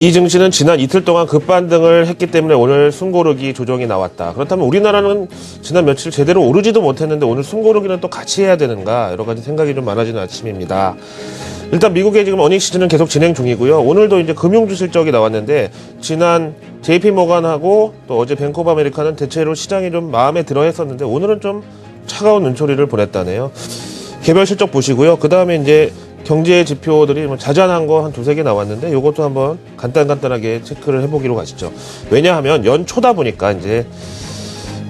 이 증시는 지난 이틀 동안 급반등을 했기 때문에 오늘 숨고르기 조정이 나왔다. 그렇다면 우리나라는 지난 며칠 제대로 오르지도 못했는데 오늘 숨고르기는 또 같이 해야 되는가, 여러 가지 생각이 좀 많아지는 아침입니다. 일단 미국의 지금 어닝 시즌은 계속 진행 중이고요. 오늘도 이제 금융주 실적이 나왔는데 지난 JP모간하고 또 어제 뱅크 오브 아메리카는 대체로 시장이 좀 마음에 들어 했었는데 오늘은 좀 차가운 눈초리를 보냈다네요. 개별 실적 보시고요. 그 다음에 이제 경제 지표들이 자잘한 거 한 두세 개 나왔는데 이것도 한번 간단하게 체크를 해보기로 가시죠. 왜냐하면 연초다 보니까 이제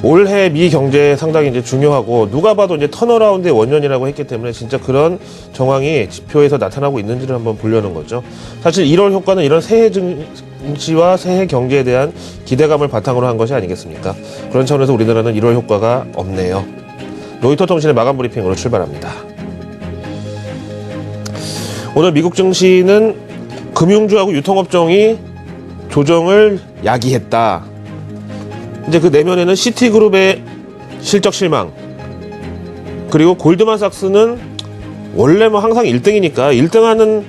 올해 미 경제 상당히 이제 중요하고 누가 봐도 이제 턴어라운드의 원년이라고 했기 때문에 진짜 그런 정황이 지표에서 나타나고 있는지를 한번 보려는 거죠. 사실 1월 효과는 이런 새해 증시와 새해 경제에 대한 기대감을 바탕으로 한 것이 아니겠습니까? 그런 차원에서 우리나라는 1월 효과가 없네요. 로이터 통신의 마감 브리핑으로 출발합니다. 오늘 미국 증시는 금융주하고 유통업종이 조정을 야기했다. 이제 그 내면에는 시티그룹의 실적 실망, 그리고 골드만삭스는 원래 뭐 항상 1등이니까 1등하는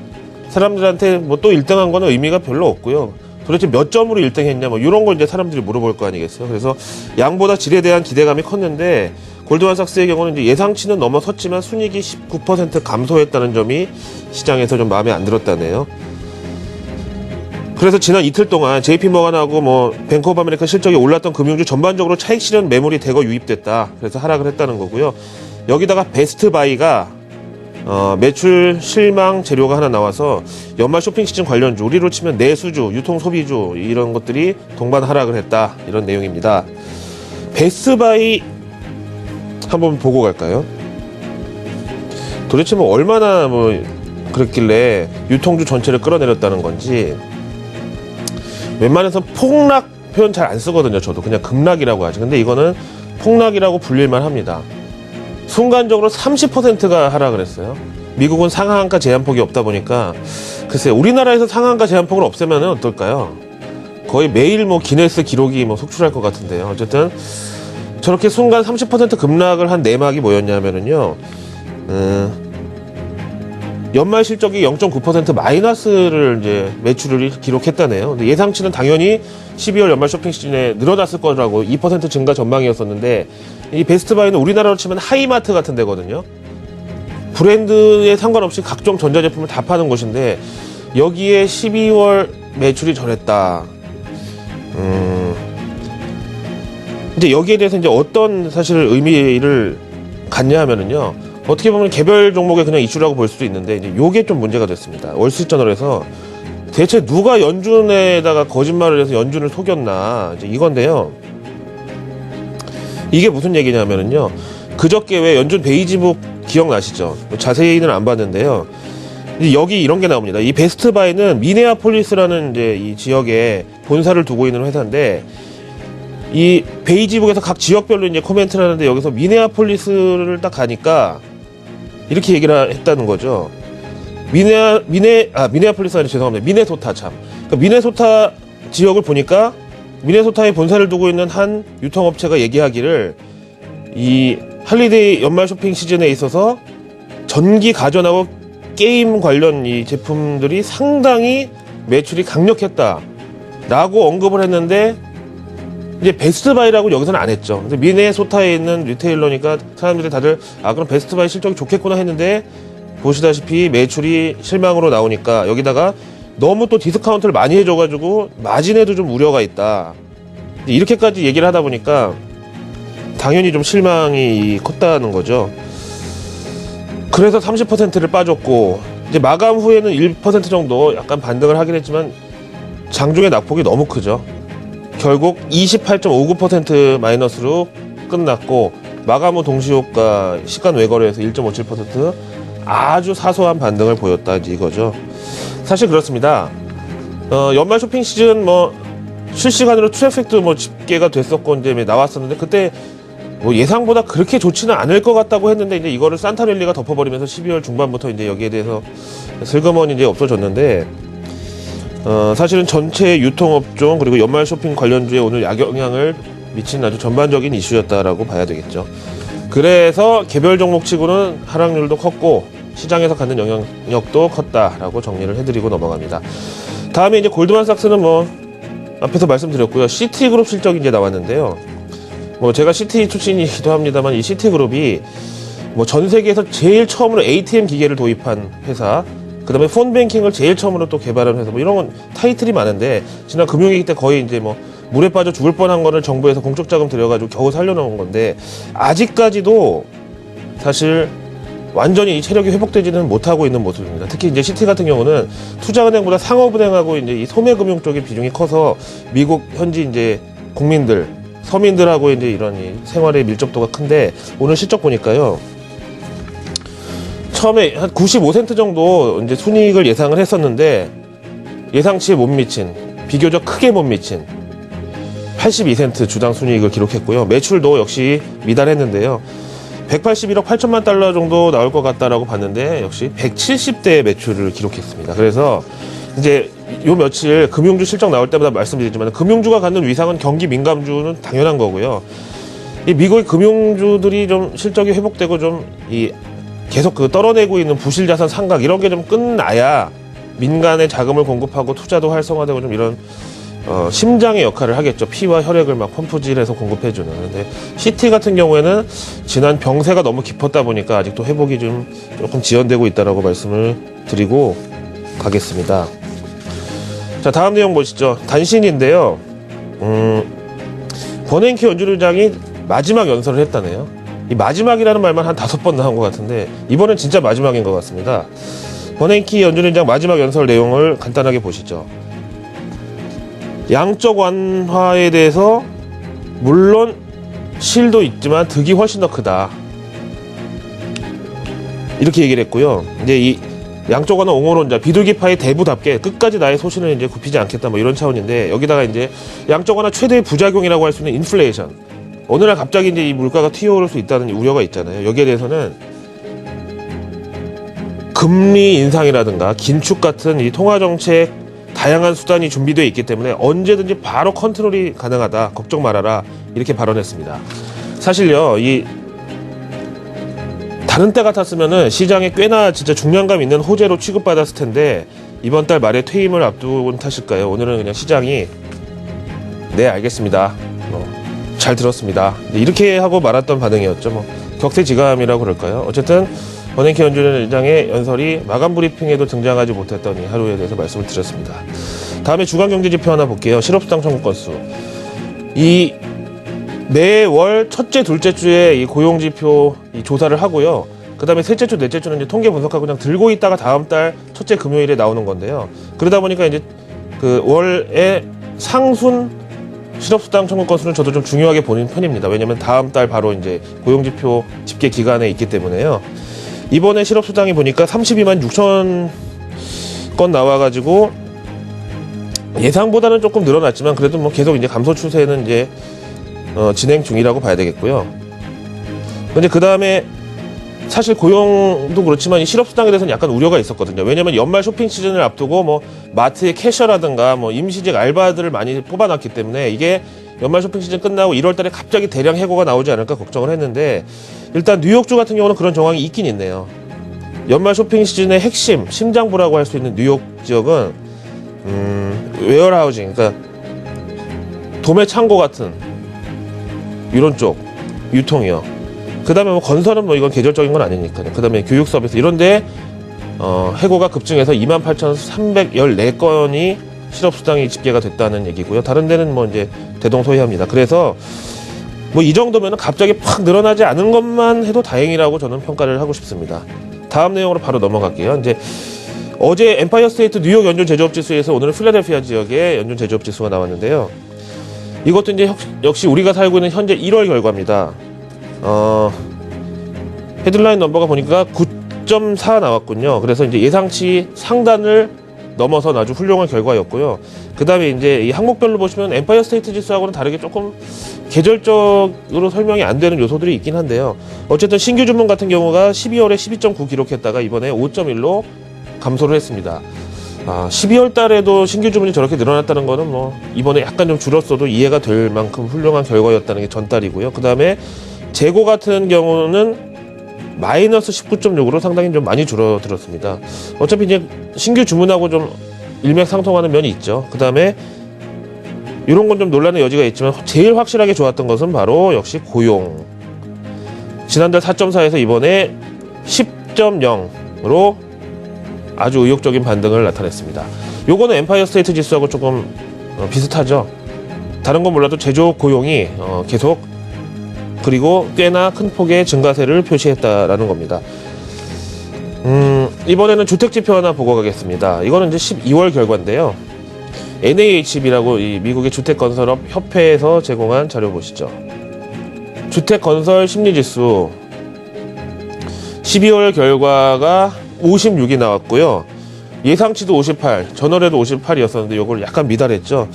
사람들한테 뭐 또 1등한 거는 의미가 별로 없고요. 도대체 몇 점으로 1등했냐 뭐 이런 걸 이제 사람들이 물어볼 거 아니겠어요. 그래서 양보다 질에 대한 기대감이 컸는데 골드만삭스의 경우는 이제 예상치는 넘어섰지만 순이익이 19% 감소했다는 점이 시장에서 좀 마음에 안 들었다네요. 그래서 지난 이틀 동안 JP모간하고 뭐 뱅크 오브 아메리카 실적이 올랐던 금융주 전반적으로 차익 실현 매물이 대거 유입됐다. 그래서 하락을 했다는 거고요. 여기다가 베스트바이가 매출 실망 재료가 하나 나와서 연말 쇼핑 시즌 관련주, 우리로 치면 내수주, 유통 소비주 이런 것들이 동반 하락을 했다. 이런 내용입니다. 베스트바이 한번 보고 갈까요? 도대체 뭐 얼마나 뭐 그랬길래 유통주 전체를 끌어내렸다는 건지. 웬만해서 폭락 표현 잘 안 쓰거든요. 저도 그냥 급락이라고 하죠. 근데 이거는 폭락이라고 불릴만 합니다. 순간적으로 30%가 하락을 했어요. 미국은 상한가 제한폭이 없다 보니까 글쎄요, 우리나라에서 상한가 제한폭을 없애면 어떨까요? 거의 매일 뭐 기네스 기록이 뭐 속출할 것 같은데요. 어쨌든 저렇게 순간 30% 급락을 한 내막이 뭐였냐면은요, 연말 실적이 0.9% 마이너스를 이제 매출을 기록했다네요. 근데 예상치는 당연히 12월 연말 쇼핑 시즌에 늘어났을 거라고 2% 증가 전망이었었는데, 이 베스트바이는 우리나라로 치면 하이마트 같은 데거든요. 브랜드에 상관없이 각종 전자제품을 다 파는 곳인데 여기에 12월 매출이 저랬다. 이제 여기에 대해서 이제 어떤 사실 의미를 갖냐 하면은요, 어떻게 보면 개별 종목의 그냥 이슈라고 볼 수도 있는데 이제 요게 좀 문제가 됐습니다. 월스트리트저널에서 대체 누가 연준에다가 거짓말을 해서 연준을 속였나, 이제 이건데요. 이게 무슨 얘기냐면은요, 그저께 왜 연준 베이지북 기억나시죠? 자세히는 안 봤는데요. 이제 여기 이런 게 나옵니다. 이 베스트바이는 미네아폴리스라는 이제 이 지역에 본사를 두고 있는 회사인데, 이 베이지북에서 각 지역별로 이제 코멘트를 하는데 여기서 미네아폴리스를 딱 가니까 이렇게 얘기를 했다는 거죠. 미네아폴리스 아니 죄송합니다. 미네소타 참. 그러니까 미네소타 지역을 보니까 미네소타에 본사를 두고 있는 한 유통업체가 얘기하기를 이 할리데이 연말 쇼핑 시즌에 있어서 전기 가전하고 게임 관련 이 제품들이 상당히 매출이 강력했다라고 언급을 했는데, 이제 베스트바이라고 여기서는 안 했죠. 근데 미네소타에 있는 리테일러니까 사람들이 다들 그럼 베스트바이 실적이 좋겠구나 했는데, 보시다시피 매출이 실망으로 나오니까 여기다가 너무 또 디스카운트를 많이 해줘가지고 마진에도 좀 우려가 있다. 이렇게까지 얘기를 하다 보니까 당연히 좀 실망이 컸다는 거죠. 그래서 30%를 빠졌고, 이제 마감 후에는 1% 정도 약간 반등을 하긴 했지만 장중의 낙폭이 너무 크죠. 결국 28.59% 마이너스로 끝났고, 마감 후 동시효과 시간 외거래에서 1.57% 아주 사소한 반등을 보였다, 이거죠. 사실 그렇습니다. 연말 쇼핑 시즌 뭐 실시간으로 트래픽도 뭐 집계가 됐었고 이제 나왔었는데, 그때 뭐 예상보다 그렇게 좋지는 않을 것 같다고 했는데 이제 이거를 산타랠리가 덮어버리면서 12월 중반부터 이제 여기에 대해서 슬그머니 이제 없어졌는데, 사실은 전체 유통업종 그리고 연말 쇼핑 관련주에 오늘 약영향을 미친 아주 전반적인 이슈였다라고 봐야 되겠죠. 그래서 개별 종목치고는 하락률도 컸고 시장에서 갖는 영향력도 컸다라고 정리를 해드리고 넘어갑니다. 다음에 이제 골드만삭스는 뭐 앞에서 말씀드렸고요. 시티그룹 실적이 이제 나왔는데요. 뭐 제가 시티 출신이기도 합니다만 이 시티그룹이 뭐 전 세계에서 제일 처음으로 ATM 기계를 도입한 회사, 그 다음에 폰뱅킹을 제일 처음으로 또 개발한 회사, 뭐 이런 건 타이틀이 많은데, 지난 금융위기 때 거의 이제 뭐 물에 빠져 죽을 뻔한 거를 정부에서 공적 자금 들여가지고 겨우 살려놓은 건데, 아직까지도 사실 완전히 이 체력이 회복되지는 못하고 있는 모습입니다. 특히 이제 시티 같은 경우는 투자은행보다 상업은행하고 이제 이 소매금융 쪽의 비중이 커서 미국 현지 이제 국민들, 서민들하고 이제 이런 이 생활의 밀접도가 큰데, 오늘 실적 보니까요. 처음에 한 95센트 정도 이제 순이익을 예상을 했었는데, 예상치에 못 미친, 비교적 크게 못 미친 82센트 주당 순이익을 기록했고요. 매출도 역시 미달했는데요. 181억 8천만 달러 정도 나올 것 같다라고 봤는데, 역시 170대의 매출을 기록했습니다. 그래서 이제 요 며칠 금융주 실적 나올 때마다 말씀드리지만, 금융주가 갖는 위상은 경기 민감주는 당연한 거고요. 이 미국의 금융주들이 좀 실적이 회복되고 좀 계속 떨어내고 있는 부실자산 상각 이런 게 좀 끝나야 민간의 자금을 공급하고 투자도 활성화되고 좀 이런 심장의 역할을 하겠죠. 피와 혈액을 막 펌프질해서 공급해주는. 근데 시티 같은 경우에는 지난 병세가 너무 깊었다 보니까 아직도 회복이 좀 조금 지연되고 있다라고 말씀을 드리고 가겠습니다. 자, 다음 내용 보시죠. 단신인데요. 버냉키 연준의장이 마지막 연설을 했다네요. 이 마지막이라는 말만 한 5번 나온 것 같은데, 이번엔 진짜 마지막인 것 같습니다. 버냉키 연준의장 마지막 연설 내용을 간단하게 보시죠. 양적 완화에 대해서 물론 실도 있지만 득이 훨씬 더 크다, 이렇게 얘기를 했고요. 이제 이 양적 완화 옹호론자, 비둘기파의 대부답게 끝까지 나의 소신을 이제 굽히지 않겠다, 뭐 이런 차원인데, 여기다가 이제 양적 완화 최대의 부작용이라고 할 수 있는 인플레이션, 어느 날 갑자기 이제 이 물가가 튀어오를 수 있다는 우려가 있잖아요. 여기에 대해서는 금리 인상이라든가 긴축 같은 이 통화정책 다양한 수단이 준비되어 있기 때문에 언제든지 바로 컨트롤이 가능하다, 걱정 말아라, 이렇게 발언했습니다. 사실요, 이 다른 때 같았으면은 시장에 꽤나 진짜 중량감 있는 호재로 취급받았을 텐데, 이번 달 말에 퇴임을 앞둔 탓일까요? 오늘은 그냥 시장이 네, 알겠습니다, 잘 들었습니다, 이렇게 하고 말았던 반응이었죠. 뭐 격세지감이라고 그럴까요? 어쨌든 버냉키 연준의장의 연설이 마감 브리핑에도 등장하지 못했던 이 하루에 대해서 말씀을 드렸습니다. 다음에 주간 경제 지표 하나 볼게요. 실업수당 청구 건수. 이 매월 첫째, 둘째 주에 이 고용 지표 이 조사를 하고요. 그 다음에 셋째 주, 넷째 주는 이제 통계 분석하고 그냥 들고 있다가 다음 달 첫째 금요일에 나오는 건데요. 그러다 보니까 이제 그 월의 상순 실업수당 청구 건수는 저도 좀 중요하게 보는 편입니다. 왜냐면 다음 달 바로 이제 고용지표 집계 기간에 있기 때문에요. 이번에 실업수당이 보니까 32만 6천 건 나와가지고 예상보다는 조금 늘어났지만 그래도 뭐 계속 이제 감소 추세는 이제 진행 중이라고 봐야 되겠고요. 근데 그 다음에 사실 고용도 그렇지만 이 실업수당에 대해서는 약간 우려가 있었거든요. 왜냐면 연말 쇼핑 시즌을 앞두고 뭐 마트의 캐셔라든가 뭐 임시직 알바들을 많이 뽑아놨기 때문에 이게 연말 쇼핑 시즌 끝나고 1월 달에 갑자기 대량 해고가 나오지 않을까 걱정을 했는데, 일단 뉴욕주 같은 경우는 그런 정황이 있긴 있네요. 연말 쇼핑 시즌의 핵심, 심장부라고 할 수 있는 뉴욕 지역은 웨어하우징, 그러니까 도매 창고 같은 이런 쪽 유통이요. 그 다음에 뭐 건설은 뭐 이건 계절적인 건 아니니까요. 그 다음에 교육 서비스 이런데 해고가 급증해서 28,314건이 실업수당이 집계가 됐다는 얘기고요. 다른 데는 뭐 이제 대동소이합니다. 그래서 뭐 이 정도면 갑자기 팍 늘어나지 않은 것만 해도 다행이라고 저는 평가를 하고 싶습니다. 다음 내용으로 바로 넘어갈게요. 이제 어제 엠파이어 스테이트 뉴욕 연준 제조업 지수에서 오늘은 필라델피아 지역의 연준 제조업 지수가 나왔는데요. 이것도 이제 역시 우리가 살고 있는 현재 1월 결과입니다. 헤드라인 넘버가 보니까 9.4 나왔군요. 그래서 이제 예상치 상단을 넘어선 아주 훌륭한 결과였고요. 그 다음에 이제 이 항목별로 보시면 엠파이어 스테이트 지수하고는 다르게 조금 계절적으로 설명이 안 되는 요소들이 있긴 한데요. 어쨌든 신규 주문 같은 경우가 12월에 12.9 기록했다가 이번에 5.1로 감소를 했습니다. 12월 달에도 신규 주문이 저렇게 늘어났다는 거는 뭐 이번에 약간 좀 줄었어도 이해가 될 만큼 훌륭한 결과였다는 게 전달이고요. 그 다음에 재고 같은 경우는 마이너스 19.6으로 상당히 좀 많이 줄어들었습니다. 어차피 이제 신규 주문하고 좀 일맥상통하는 면이 있죠. 그 다음에 이런 건 좀 논란의 여지가 있지만 제일 확실하게 좋았던 것은 바로 역시 고용. 지난달 4.4에서 이번에 10.0으로 아주 의욕적인 반등을 나타냈습니다. 요거는 엠파이어 스테이트 지수하고 조금 비슷하죠. 다른 건 몰라도 제조업 고용이 계속 그리고 꽤나 큰 폭의 증가세를 표시했다라는 겁니다. 이번에는 주택지표 하나 보고 가겠습니다. 이거는 이제 12월 결과인데요. NAHB라고 이 미국의 주택건설업 협회에서 제공한 자료 보시죠. 주택건설 심리지수 12월 결과가 56이 나왔고요. 예상치도 58, 전월에도 58이었었는데 이걸 약간 미달했죠.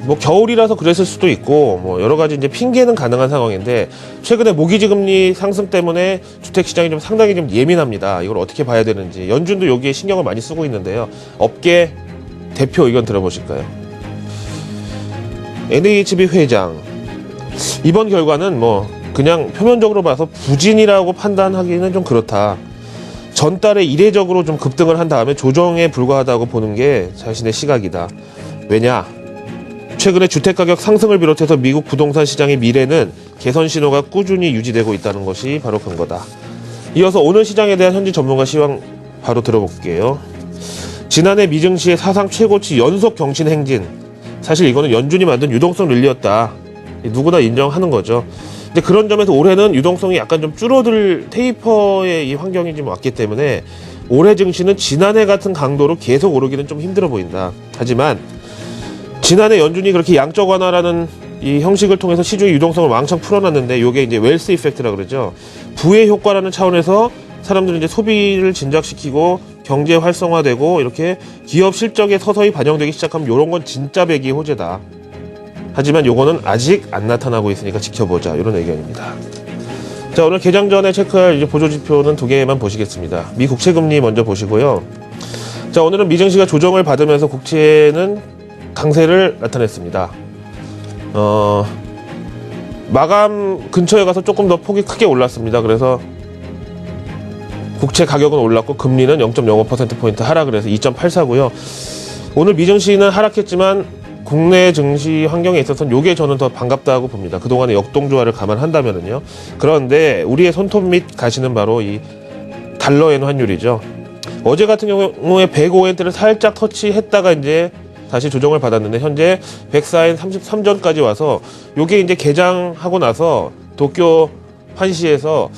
뭐 겨울이라서 그랬을 수도 있고 뭐 여러 가지 이제 핑계는 가능한 상황인데 최근에 모기지 금리 상승 때문에 주택 시장이 좀 상당히 좀 예민합니다. 이걸 어떻게 봐야 되는지 연준도 여기에 신경을 많이 쓰고 있는데요. 업계 대표 의견 들어보실까요? NHB 회장 이번 결과는 뭐 그냥 표면적으로 봐서 부진이라고 판단하기는 좀 그렇다. 전달에 이례적으로 좀 급등을 한 다음에 조정에 불과하다고 보는 게 자신의 시각이다. 왜냐? 최근에 주택가격 상승을 비롯해서 미국 부동산 시장의 미래는 개선 신호가 꾸준히 유지되고 있다는 것이 바로 근거다. 이어서 오늘 시장에 대한 현지 전문가 시황 바로 들어볼게요. 지난해 미증시의 사상 최고치 연속 경신 행진. 사실 이거는 연준이 만든 유동성 릴리였다. 누구나 인정하는 거죠. 근데 그런 점에서 올해는 유동성이 약간 좀 줄어들 테이퍼의 이 환경이 좀 왔기 때문에 올해 증시는 지난해 같은 강도로 계속 오르기는 좀 힘들어 보인다. 하지만 지난해 연준이 그렇게 양적 완화라는 이 형식을 통해서 시중의 유동성을 왕창 풀어놨는데 이게 이제 웰스 이펙트라 그러죠. 부의 효과라는 차원에서 사람들은 이제 소비를 진작시키고 경제 활성화되고 이렇게 기업 실적에 서서히 반영되기 시작하면 이런 건 진짜 배기 호재다. 하지만 요거는 아직 안 나타나고 있으니까 지켜보자. 이런 의견입니다. 자, 오늘 개장 전에 체크할 이제 보조지표는 두 개만 보시겠습니다. 미 국채금리 먼저 보시고요. 자, 오늘은 미증시가 조정을 받으면서 국채는 강세를 나타냈습니다. 마감 근처에 가서 조금 더 폭이 크게 올랐습니다. 그래서 국채 가격은 올랐고 금리는 0.05%포인트 하락을 해서 2.84고요. 오늘 미증시는 하락했지만 국내 증시 환경에 있어서는 이게 저는 더 반갑다고 봅니다. 그동안의 역동조화를 감안한다면은요. 그런데 우리의 손톱 밑 가시는 바로 이 달러엔 환율이죠. 어제 같은 경우에 105엔대를 살짝 터치했다가 이제 다시 조정을 받았는데 현재 104엔 33전까지 와서 요게 이제 개장하고 나서 도쿄 환시에서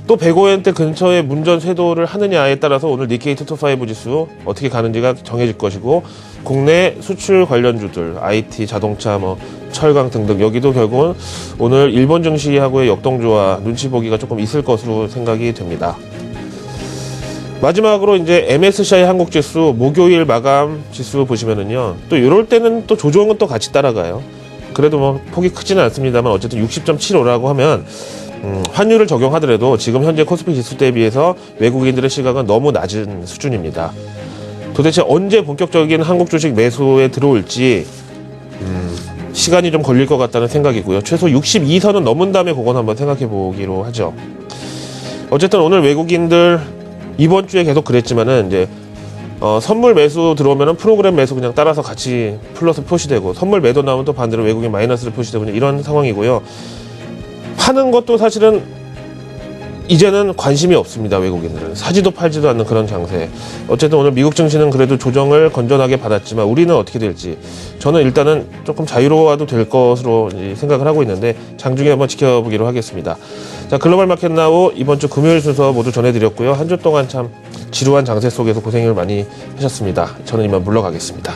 또 105엔대 근처에 문전 쇄도를 하느냐에 따라서 오늘 니케이 225 지수 어떻게 가는지가 정해질 것이고 국내 수출 관련주들 IT, 자동차, 뭐 철강 등등 여기도 결국은 오늘 일본 증시하고의 역동조화 눈치 보기가 조금 있을 것으로 생각이 됩니다. 마지막으로 이제 MSCI 한국 지수 목요일 마감 지수 보시면은요. 또 이럴 때는 또 조정은 또 같이 따라가요. 그래도 뭐 폭이 크지는 않습니다만 어쨌든 60.75라고 하면 환율을 적용하더라도 지금 현재 코스피 지수 대비해서 외국인들의 시각은 너무 낮은 수준입니다. 도대체 언제 본격적인 한국 주식 매수에 들어올지 시간이 좀 걸릴 것 같다는 생각이고요. 최소 62선은 넘은 다음에 그건 한번 생각해 보기로 하죠. 어쨌든 오늘 외국인들 이번 주에 계속 그랬지만은 이제 선물 매수 들어오면은 프로그램 매수 그냥 따라서 같이 플러스 표시되고 선물 매도 나오면 또 반대로 외국인 마이너스를 표시되고 이런 상황이고요. 파는 것도 사실은 이제는 관심이 없습니다. 외국인들은 사지도 팔지도 않는 그런 장세. 어쨌든 오늘 미국 증시는 그래도 조정을 건전하게 받았지만 우리는 어떻게 될지 저는 일단은 조금 자유로워도 될 것으로 생각을 하고 있는데 장중에 한번 지켜보기로 하겠습니다. 자, 글로벌 마켓 나우 이번 주 금요일 순서 모두 전해드렸고요. 한 주 동안 참 지루한 장세 속에서 고생을 많이 하셨습니다. 저는 이만 물러가겠습니다.